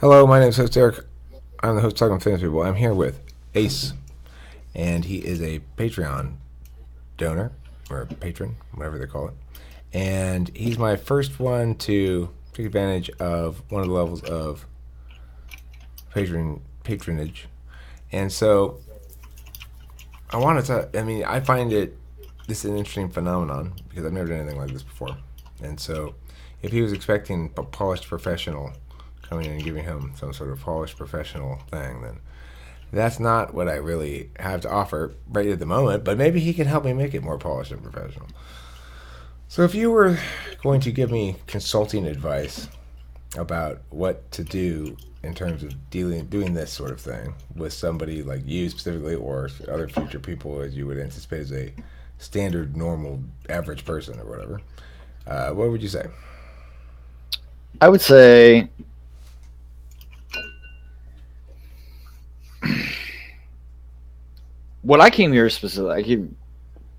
Hello, my name is host Eric. I'm the host of Talking Famous People. I'm here with Ace, and he is a Patreon donor, or patron, whatever they call it. And he's my first one to take advantage of one of the levels of patronage. And so I wanted to, I find this is an interesting phenomenon because I've never done anything like this before. And so if he was expecting a polished professional coming in and giving him some sort of polished professional thing, then that's not what I really have to offer right at the moment, but maybe he can help me make it more polished and professional. So if you were going to give me consulting advice about what to do in terms of doing this sort of thing with somebody like you specifically or other future people as you would anticipate as a standard, normal, average person or whatever, what would you say? I would say what I came here specifically, I could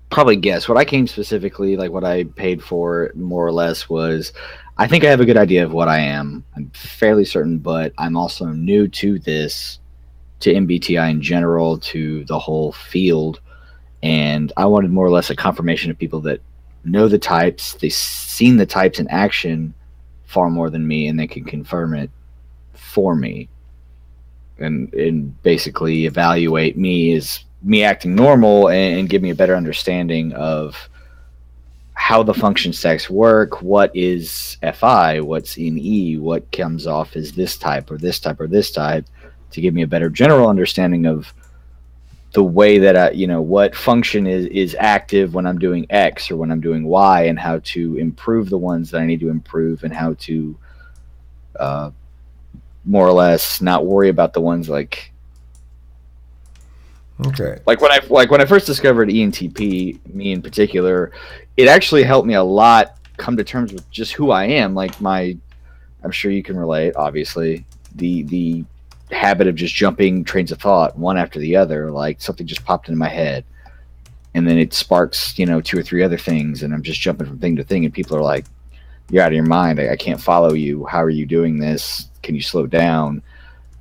probably guess what I came specifically, like what I paid for more or less was I think I have a good idea of what I am. I'm fairly certain, but I'm also new to this, to MBTI in general, to the whole field. And I wanted more or less a confirmation of people that know the types, they've seen the types in action far more than me, and they can confirm it for me and basically evaluate me as me acting normal and give me a better understanding of how the function stacks work, what is FI, what's in E, what comes off as this type or this type or this type, to give me a better general understanding of the way that what function is active when I'm doing X or when I'm doing Y, and how to improve the ones that I need to improve, and how to uh, more or less not worry about the ones Okay. when I first discovered ENTP, me in particular, it actually helped me a lot come to terms with just who I am. I'm sure you can relate, obviously, the habit of just jumping trains of thought one after the other, like something just popped into my head, and then it sparks two or three other things, and I'm just jumping from thing to thing, and people are like, "You're out of your mind. I can't follow you. How are you doing this? Can you slow down?"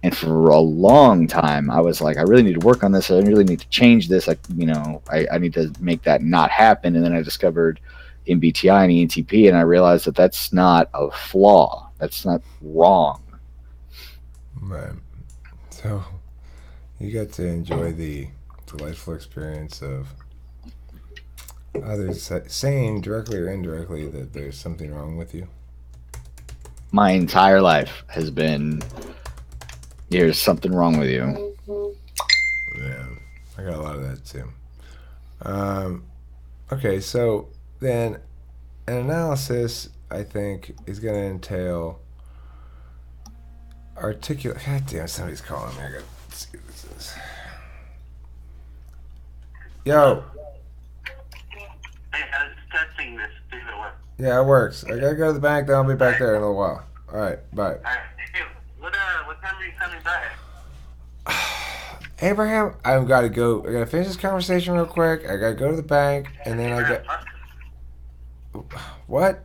And for a long time, I was like, I really need to work on this. I really need to change this. I need to make that not happen. And then I discovered MBTI and ENTP, and I realized that that's not a flaw. That's not wrong. Right. So you got to enjoy the delightful experience of others saying directly or indirectly that there's something wrong with you. My entire life has been, there's something wrong with you. Yeah, I got a lot of that too. Um, okay, so then an analysis, I think, is going to entail articulate. God damn, somebody's calling me. I got to see what this is. Yo, Hey, I was testing this through the web. yeah, it works. I gotta go to the bank. Then I'll be back there in a little while. All right, bye. Alright, hey, what time are you coming back? Abraham, I've got to go. I got to finish this conversation real quick. I got to go to the bank, and then I got. What?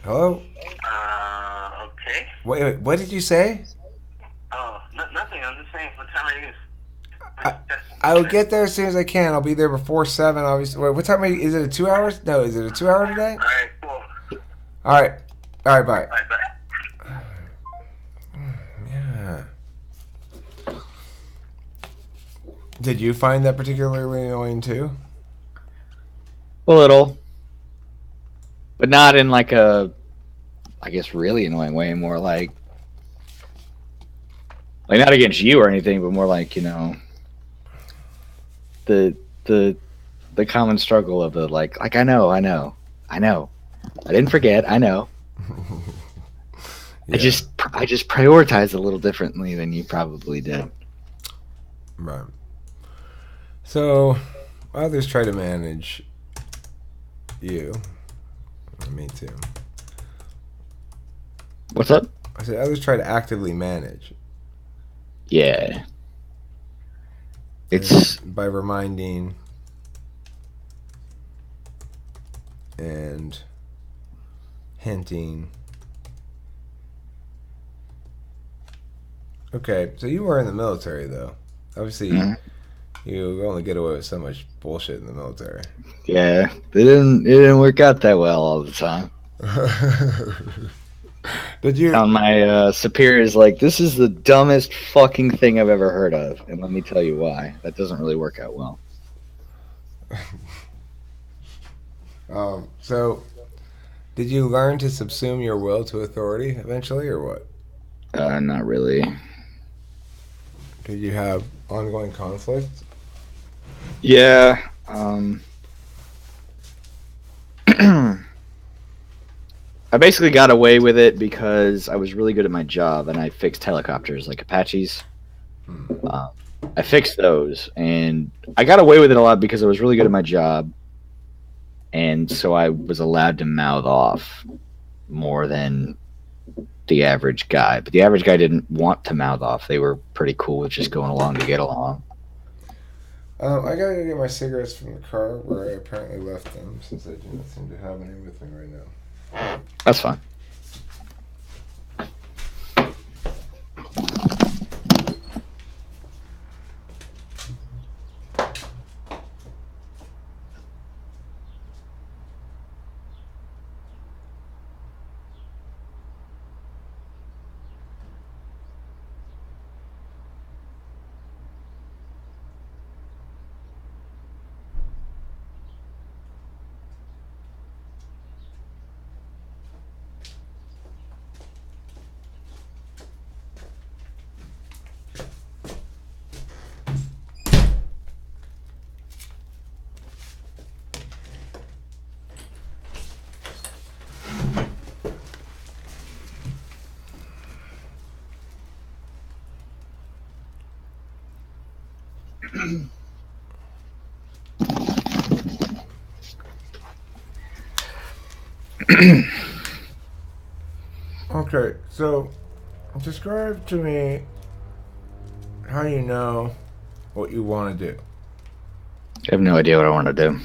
Hello? Okay. Wait, what did you say? Oh, nothing. I'm just saying, what time are you? I will get there as soon as I can. I'll be there before 7, obviously. Wait, what time is it? A 2 hours? No, is it a 2 hour today? Alright, cool. All right. All right, bye. Alright, bye. Yeah. Did you find that particularly annoying too? A little, but not in like a, I guess, really annoying way. More like not against you or anything, but more like the the the common struggle of the I know, I didn't forget, I know. Yeah. I just prioritize a little differently than you probably did. Right. So, others try to manage you. Me too. What's up? I said others try to actively manage. Yeah, it's by reminding and hinting Okay, so you were in the military though. Obviously, Mhm. you only get away with so much bullshit in the military. Yeah, it didn't work out that well all the time. Did you? Found my superiors like, this is the dumbest fucking thing I've ever heard of, and let me tell you why. That doesn't really work out well. So, did you learn to subsume your will to authority eventually, or what? Not really. Did you have ongoing conflict? Yeah. I basically got away with it because I was really good at my job and I fixed helicopters like Apaches. Hmm. Um, I fixed those and I got away with it a lot because I was really good at my job. And so I was allowed to mouth off more than the average guy. But the average guy didn't want to mouth off. They were pretty cool with just going along to get along. I gotta go get my cigarettes from the car where I apparently left them, since I do not seem to have any with me right now. That's fine. Okay, so describe to me how you know what you want to do. I have no idea what I want to do.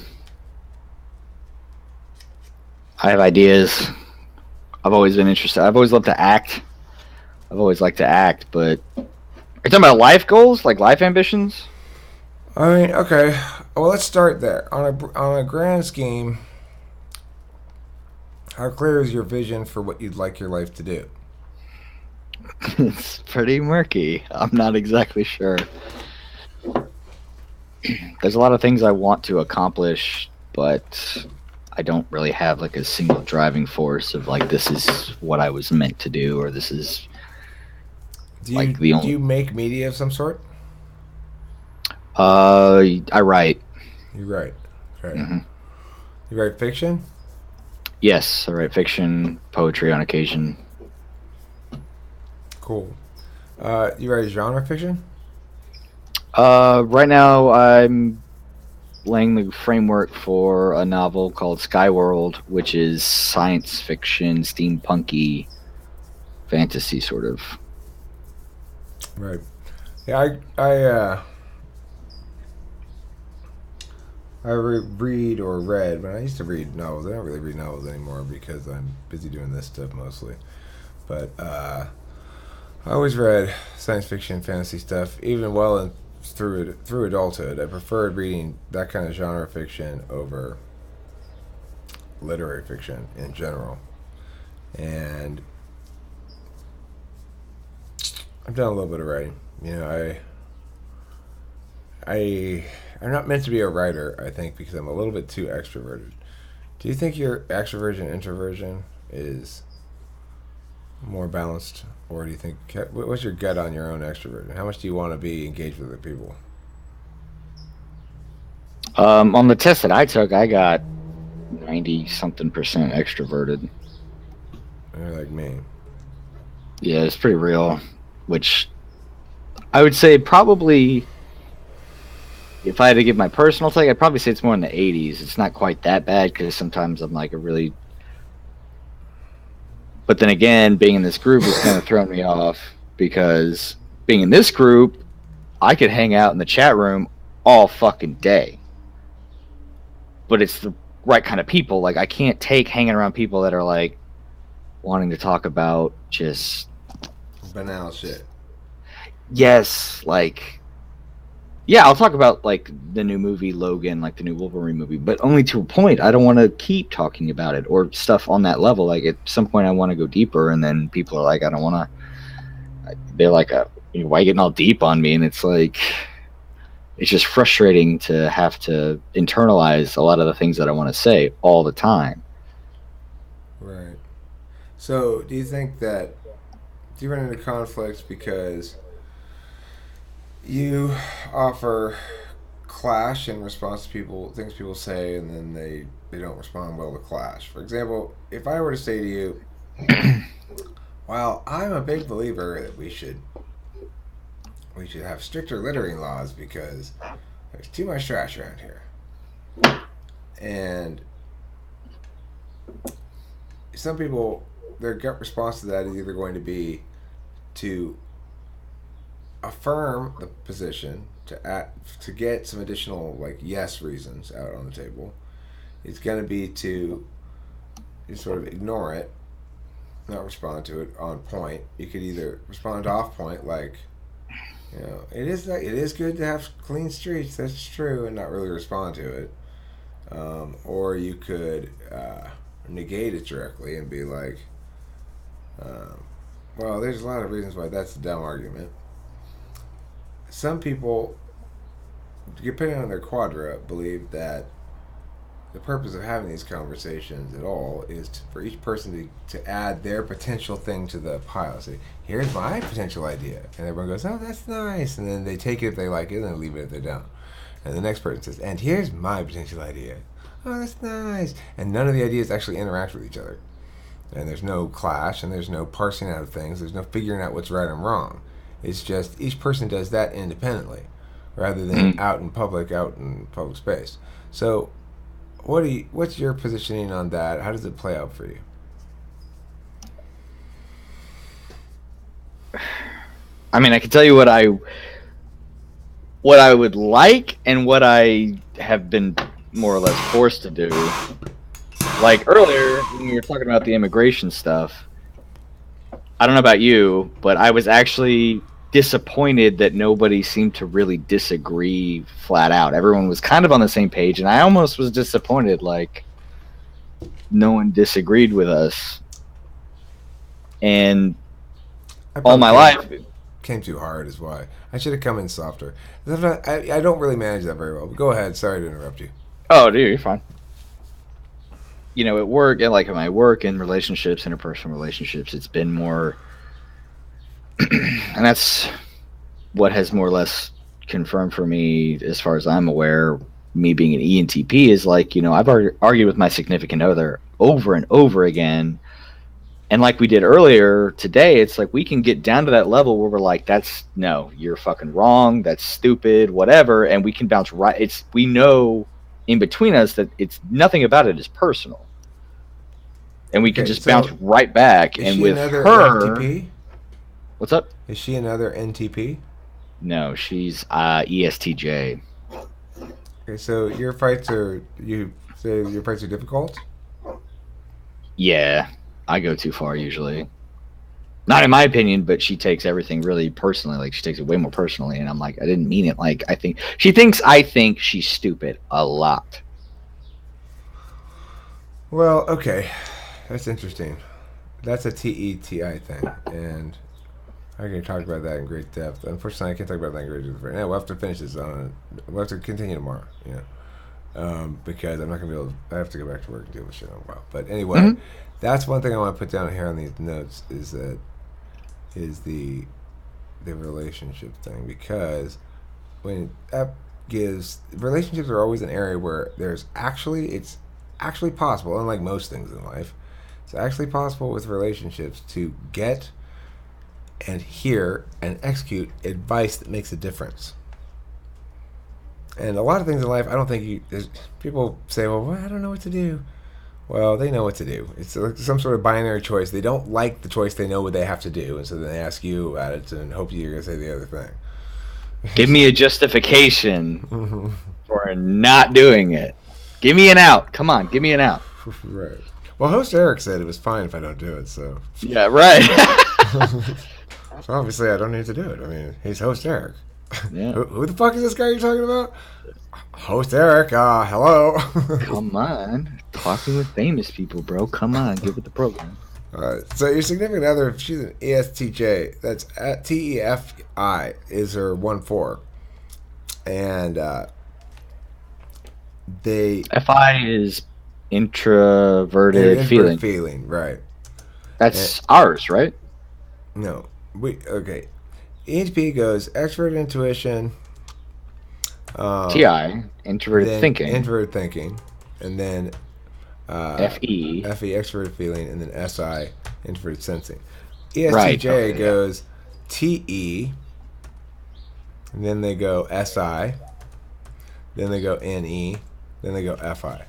I have ideas. I've always been interested. I've always loved to act. I've always liked to act, but are you talking about life goals, like life ambitions? I mean, okay, well, let's start there. On a grand scheme, how clear is your vision for what you'd like your life to do? It's pretty murky. I'm not exactly sure. There's a lot of things I want to accomplish, but I don't really have like a single driving force of like this is what I was meant to do or this is Do you like the do only. you make media of some sort? I write. You write, okay. Hmm. You write fiction. Yes, I write fiction, poetry on occasion. Cool. You write genre fiction. Right now I'm laying the framework for a novel called Skyworld, which is science fiction, steampunky fantasy sort of. Right. Yeah, read or read, but I used to read novels. I don't really read novels anymore because I'm busy doing this stuff mostly. But I always read science fiction, fantasy stuff, even well in, through adulthood. I preferred reading that kind of genre fiction over literary fiction in general. And I've done a little bit of writing. You know, I'm not meant to be a writer. I think because I'm a little bit too extroverted. Do you think your extroversion introversion is more balanced, or do you think what's your gut on your own extroversion? How much do you want to be engaged with other people? On the test that I took, I got 90 something percent extroverted. You're like me. Yeah, it's pretty real. Which I would say probably, if I had to give my personal take, I'd probably say it's more in the 80s. It's not quite that bad because sometimes I'm like a really. But then again, being in this group has kind of thrown me off because being in this group, I could hang out in the chat room all fucking day. But it's the right kind of people. Like I can't take hanging around people that are like wanting to talk about just Banal shit. yes, like, yeah, I'll talk about like the new movie Logan, like the new Wolverine movie, but only to a point. I don't want to keep talking about it or stuff on that level. Like at some point, I want to go deeper, and then people are like, I don't want to. They're like, why are you getting all deep on me? And it's like, it's just frustrating to have to internalize a lot of the things that I want to say all the time. Right. So, do you think that do you run into conflicts because you offer clash in response to people things people say, and then they don't respond well to clash? For example, if I were to say to you, "Well, I'm a big believer that we should have stricter littering laws because there's too much trash around here," and some people, their gut response to that is either going to be to affirm the position to get some additional like yes reasons out on the table. It's going to be to sort of ignore it, not respond to it on point. You could either respond off point, like, it is good to have clean streets. That's true, and not really respond to it. Or you could negate it directly and be like, well, there's a lot of reasons why that's a dumb argument. Some people, depending on their quadra, believe that the purpose of having these conversations at all is for each person to add their potential thing to the pile. Say, here's my potential idea. And everyone goes, oh, that's nice. And then they take it if they like it, and then leave it if they don't. And the next person says, and here's my potential idea. Oh, that's nice. And none of the ideas actually interact with each other. And there's no clash, and there's no parsing out of things. There's no figuring out what's right and wrong. It's just each person does that independently, rather than out in public space. So, what's your positioning on that? How does it play out for you? I mean, I can tell you what I would like and what I have been more or less forced to do. Like earlier when we were talking about the immigration stuff, I don't know about you, but I was actually disappointed that nobody seemed to really disagree flat out. Everyone was kind of on the same page, and I almost was disappointed, like no one disagreed with us. And all my life came too hard is why. I should have come in softer. I don't really manage that very well. But go ahead. Sorry to interrupt you. Oh, dude, you're fine. You know, at work, and like at my work and relationships, interpersonal relationships, it's been more, and that's what has more or less confirmed for me, as far as I'm aware, me being an ENTP, is like, I've argued with my significant other over and over again. And like we did earlier today, it's like we can get down to that level where we're like, no, you're fucking wrong, that's stupid, whatever, and we can bounce right. We know in between us that it's nothing about it is personal, and we can just bounce right back. And with her, NTP? What's up? Is she another NTP? No, she's ESTJ. Okay, so your fights are difficult? Yeah, I go too far usually. Not in my opinion, but she takes everything really personally. Like, she takes it way more personally, and I'm like, I didn't mean it. Like, I think she's stupid a lot. Well, okay, that's interesting. That's a TETI thing, and I can talk about that in great depth. Unfortunately, I can't talk about that in great depth right now. We'll have to finish this on. We'll have to continue tomorrow. Because I'm not gonna be able. I have to go back to work and deal with shit in a while. But anyway, that's one thing I want to put down here on these notes is the relationship thing, because when that relationships are always an area where it's actually possible, unlike most things in life, it's actually possible with relationships to get and hear and execute advice that makes a difference. And a lot of things in life, I don't think people say, well, I don't know what to do. Well, they know what to do. It's like some sort of binary choice. They don't like the choice. They know what they have to do. And so then they ask you about it and hope you're going to say the other thing. Give me a justification for not doing it. Give me an out. Come on, give me an out. Right. Well, host Eric said it was fine if I don't do it, so. Yeah, right. So obviously, I don't need to do it. I mean, he's host Eric. Yeah. Who the fuck is this guy you're talking about? Host Eric. Hello. Come on. Talking with famous people, bro. Come on. Give it the program. So your significant other, she's an ESTJ. That's at TEFI is her 1-4, and they FI is introverted feeling. feeling, right? That's ours, right? No, okay. ENTP goes extrovert intuition, TI, introverted then thinking. introverted thinking, and then FE. FE extroverted feeling, and then SI introverted sensing. ESTJ Right, okay, goes TE, and then they go SI, then they go NE, then they go FI.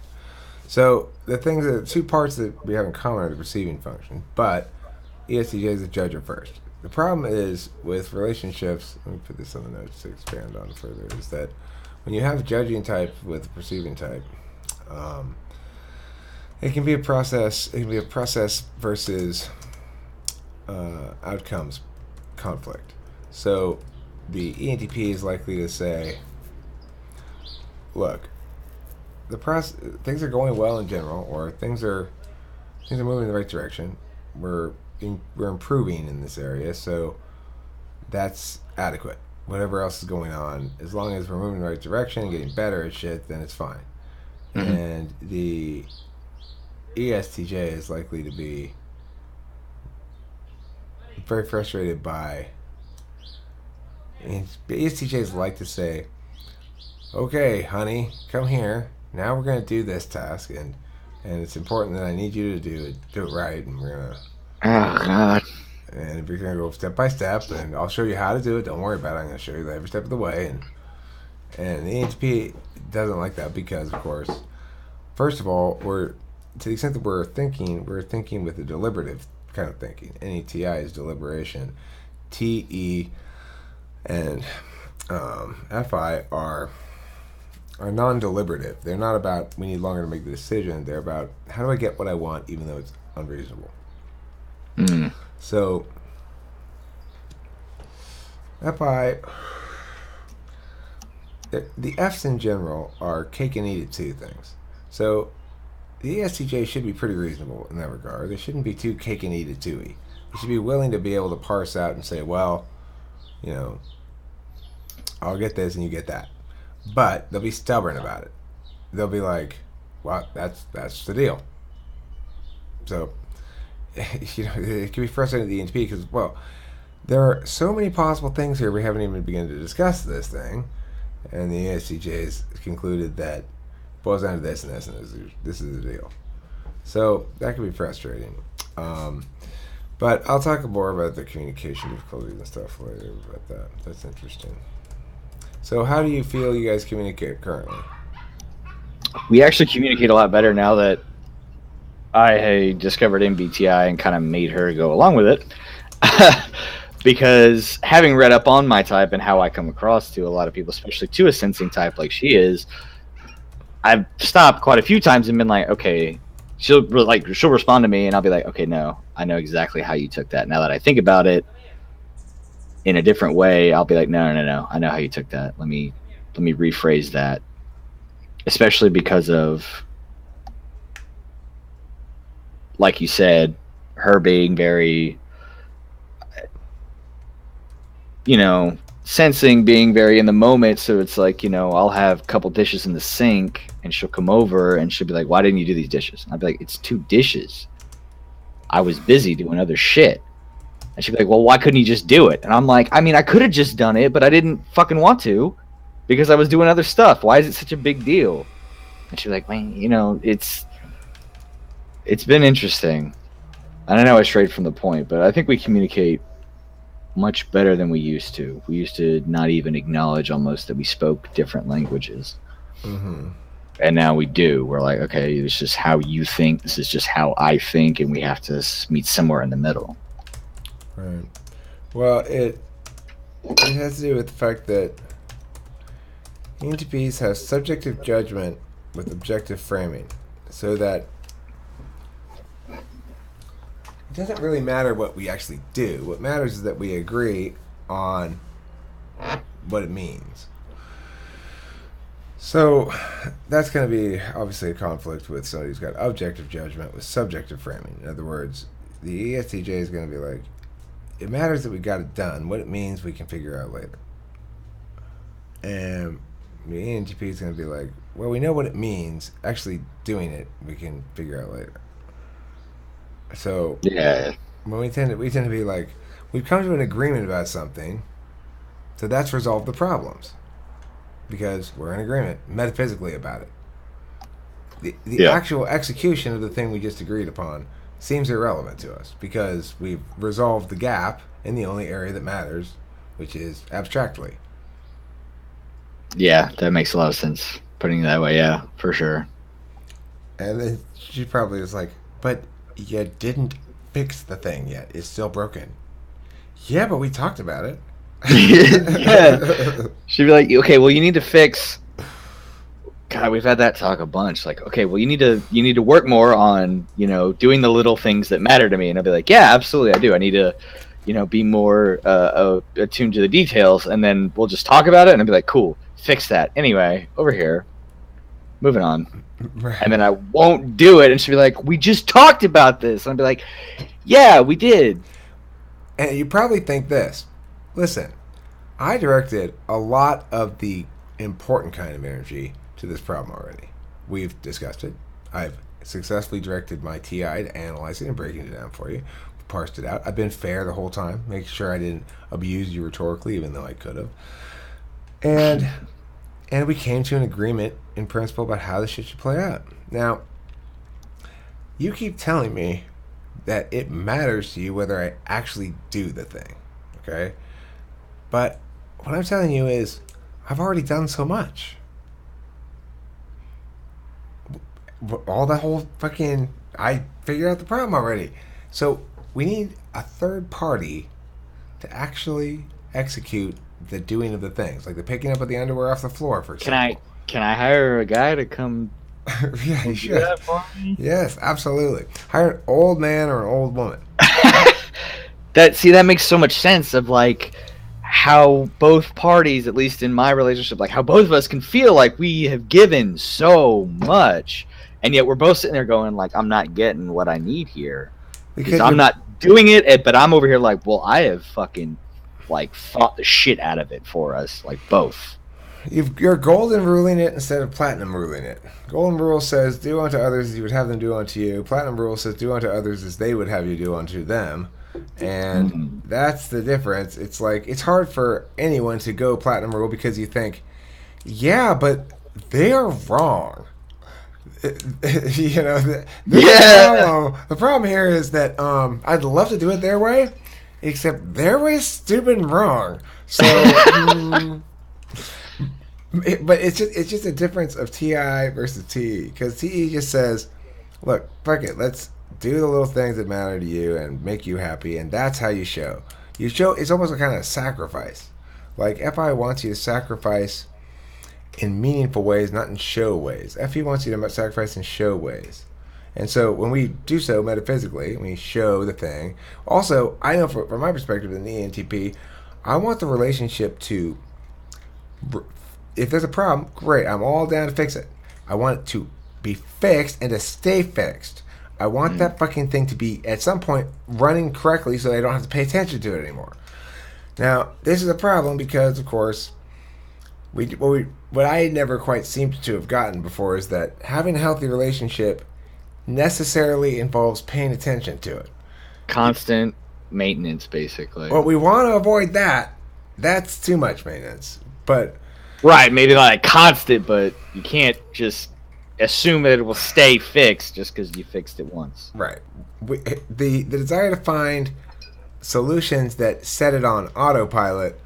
So the things that two parts that we have in common are the perceiving function, but ESTJ is the judger first. The problem is with relationships. Let me put this on the notes to expand on further. Is that when you have judging type with perceiving type, it can be a process. It can be a process versus outcomes conflict. So the ENTP is likely to say, "Look, the process, things are going well in general, or things are moving in the right direction. We're improving in this area, so that's adequate. Whatever else is going on, as long as we're moving in the right direction and getting better at shit, then it's fine." Mm-hmm. And the ESTJ is likely to be very frustrated by. ESTJs like to say, "Okay, honey, come here. Now we're gonna do this task, and it's important that I need you to do it right, and we're gonna." Oh God. And we're gonna go step by step, and I'll show you how to do it. Don't worry about it. I'm gonna show you every step of the way. And the ENTP doesn't like that because, of course, first of all, to the extent that we're thinking with a deliberative kind of thinking. NETI is deliberation. TE and FI are non-deliberative. They're not about we need longer to make the decision. They're about how do I get what I want even though it's unreasonable. Mm. So FI, the Fs in general are cake and eat it too things. So the ESTJ should be pretty reasonable in that regard. They shouldn't be too cake and eat it too-y. They should be willing to be able to parse out and say, well, I'll get this and you get that. But they'll be stubborn about it. They'll be like, well, that's the deal. So, it can be frustrating to the ENTP because, well, there are so many possible things here we haven't even begun to discuss this thing. And the ESTJs concluded that it boils down to this and this and this is the deal. So that can be frustrating. But I'll talk more about the communication difficulties and stuff later about that. That's interesting. So how do you feel you guys communicate currently? We actually communicate a lot better now that I discovered MBTI and kind of made her go along with it. Because having read up on my type and how I come across to a lot of people, especially to a sensing type like she is, I've stopped quite a few times and been like, okay, she'll respond to me and I'll be like, okay, no, I know exactly how you took that. Now that I think about it in a different way, I'll be like, no, I know how you took that. Let me rephrase that. Especially because of, like you said, her being very, sensing, being very in the moment. So it's like, I'll have a couple dishes in the sink and she'll come over and she'll be like, why didn't you do these dishes? And I'll be like, it's 2 dishes. I was busy doing other shit. And she'll be like, well, why couldn't you just do it? And I'm like, I could have just done it, but I didn't fucking want to because I was doing other stuff. Why is it such a big deal? And she's like, man, it's been interesting. I know I strayed from the point, but I think we communicate much better than we used to. We used to not even acknowledge almost that we spoke different languages. Mm-hmm. And now we do. We're like, okay, this is just how you think. This is just how I think. And we have to meet somewhere in the middle. Right. Well, it has to do with the fact that ENTPs have subjective judgment with objective framing. So that it doesn't really matter what we actually do. What matters is that we agree on what it means. So that's going to be obviously a conflict with somebody who's got objective judgment with subjective framing. In other words, the ESTJ is going to be like, it matters that we got it done. What it means we can figure out later. And the ENTP is going to be like, well, we know what it means. Actually doing it, we can figure out later. So Yeah. when we tend to be like, we've come to an agreement about something, so that's resolved the problems because we're in agreement metaphysically about it. The actual execution of the thing we just agreed upon seems irrelevant to us because we've resolved the gap in the only area that matters, which is abstractly. Yeah, that makes a lot of sense. Putting it that way, yeah, for sure. And then she probably was like, but you didn't fix the thing yet. It's still broken. Yeah, but we talked about it. Yeah. She'd be like, okay, well, you need to fix. God, we've had that talk a bunch. Like, okay, well, you need to work more on, doing the little things that matter to me. And I'll be like, yeah, absolutely, I do. I need to, be more attuned to the details. And then we'll just talk about it. And I'll be like, cool, fix that. Anyway, over here, moving on. Right. And then I won't do it. And she'll be like, we just talked about this. And I'll be like, yeah, we did. And you probably think this. Listen, I directed a lot of the important kind of energy to this problem already. We've discussed it. I've successfully directed my TI to analyze it and breaking it down for you. Parsed it out. I've been fair the whole time, making sure I didn't abuse you rhetorically, even though I could have. And we came to an agreement in principle about how this shit should play out. Now, you keep telling me that it matters to you whether I actually do the thing, okay? But what I'm telling you is, I've already done so much. All the whole fucking, I figured out the problem already. So we need a third party to actually execute the doing of the things, like the picking up of the underwear off the floor, for example. Can I hire a guy to come? Yeah, you do should. that for me? Yes, absolutely. Hire an old man or an old woman. That makes so much sense of like how both parties, at least in my relationship, like how both of us can feel like we have given so much, and yet we're both sitting there going like, I'm not getting what I need here because I'm not doing it, but I'm over here like, well, I have fucking like fought the shit out of it for us, like both. You're golden ruling it instead of platinum ruling it. Golden rule says do unto others as you would have them do unto you. Platinum rule says do unto others as they would have you do unto them. And that's the difference. It's like, it's hard for anyone to go platinum rule because you think, yeah, but they are wrong. The problem here is that I'd love to do it their way, except their way is stupid and wrong. So, but it's just a difference of TI versus TE, because TE just says, look, fuck it, let's do the little things that matter to you and make you happy, and that's how you show. You show, it's almost a kind of sacrifice. Like, FI wants you to sacrifice in meaningful ways, not in show ways. FE wants you to sacrifice in show ways. And so when we do so metaphysically, we show the thing. Also, I know from my perspective in the ENTP, I want the relationship to, if there's a problem, great, I'm all down to fix it. I want it to be fixed and to stay fixed. I want that fucking thing to be, at some point, running correctly so I don't have to pay attention to it anymore. Now, this is a problem because, of course, what I never quite seemed to have gotten before is that having a healthy relationship necessarily involves paying attention to it. Constant maintenance, basically. Well, we want to avoid that. That's too much maintenance. But right, maybe not like constant, but you can't just assume that it will stay fixed just because you fixed it once. Right. The desire to find solutions that set it on autopilot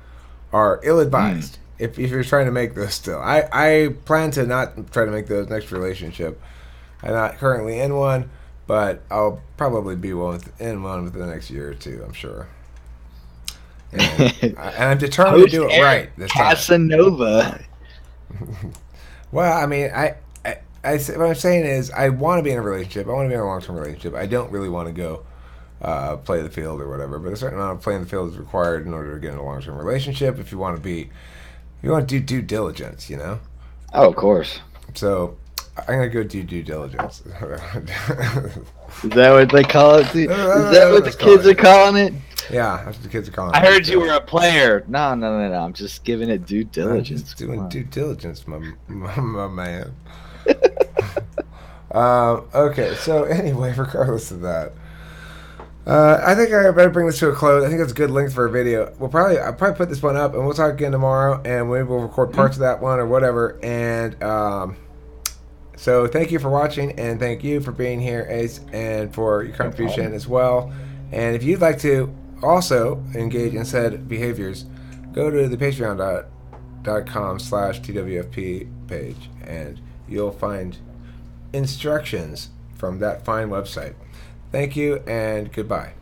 are ill-advised. If you're trying to make those still. I plan to not try to make those next relationship. I'm not currently in one, but I'll probably be in one within the next year or two, I'm sure. And I'm determined to do it right this time. Casanova. Well, I mean, what I'm saying is I want to be in a relationship. I want to be in a long-term relationship. I don't really want to go play the field or whatever. But a certain amount of playing the field is required in order to get in a long-term relationship. If you want to be, if you want to do due diligence, you know. Oh, of course. So I'm gonna go do due diligence. Is that what they call it? Is that what the kids are calling it? Yeah, that's what the kids are calling it. I heard you were a player. No. I'm just giving it due I'm diligence. just doing due diligence, my man. Okay, so anyway, regardless of that, I think I better bring this to a close. I think it's a good length for a video. I'll probably put this one up, and we'll talk again tomorrow, and maybe we'll record parts of that one or whatever. And so thank you for watching, and thank you for being here, Ace, and for your contribution as well. And if you'd like to also engage in said behaviors, go to the patreon.com/TWFP page, and you'll find instructions from that fine website. Thank you, and goodbye.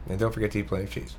And don't forget to eat plenty of cheese.